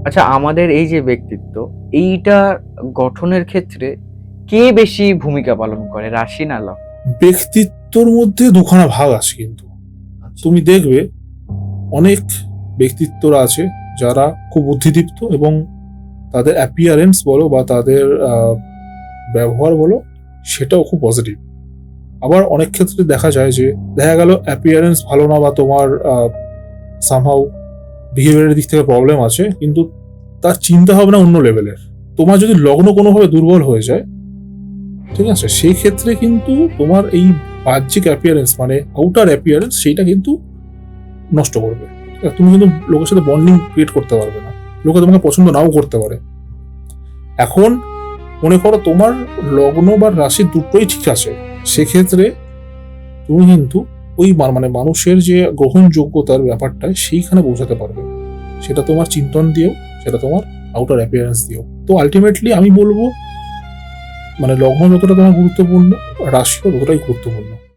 আচ্ছা, আমাদের এই যে ব্যক্তিত্ব, এইটা গঠনের ক্ষেত্রে কে বেশি ভূমিকা পালন করে, রাশি না লগ্ন? ব্যক্তিত্বর মধ্যে দুখানা ভাগ আছে কিন্তু। আচ্ছা। তুমি দেখবে অনেক ব্যক্তিত্বরা আছে যারা খুব বুদ্ধিদীপ্ত এবং তাদের অ্যাপিয়ারেন্স বলো বা তাদের ব্যবহার বলো সেটাও খুব পজিটিভ। আবার অনেক ক্ষেত্রে দেখা গেল অ্যাপিয়ারেন্স ভালো না বা তোমার সামহাউ বিহেভিয়ারের দিক থেকে প্রবলেম আছে, কিন্তু তার চিন্তা ভাবনা অন্য লেভেলের। তোমার যদি লগ্ন কোনোভাবে দুর্বল হয়ে যায়, ঠিক আছে, সেই ক্ষেত্রে কিন্তু তোমার এই বাহ্যিক অ্যাপিয়ারেন্স মানে আউটার অ্যাপিয়ারেন্স সেইটা কিন্তু নষ্ট করবে। তুমি কিন্তু লোকের সাথে বন্ডিং ক্রিয়েট করতে পারবে না, লোকে তোমাকে পছন্দ নাও করতে পারে। এখন মনে করো তোমার লগ্ন বা রাশি দুটোই ঠিক আছে, সেক্ষেত্রে তুমি কিন্তু ওই মানে মানুষের যে গ্রহণযোগ্যতার ব্যাপারটা সেইখানে পৌঁছাতে পারবে, সেটা তোমার চিন্তন দিয়েও, সেটা তোমার আউটার অ্যাপিয়ারেন্স দিয়েও। তো আলটিমেটলি আমি বলবো মানে লগ্ন যতটা তোমার গুরুত্বপূর্ণ, রাশিও ততটাই গুরুত্বপূর্ণ।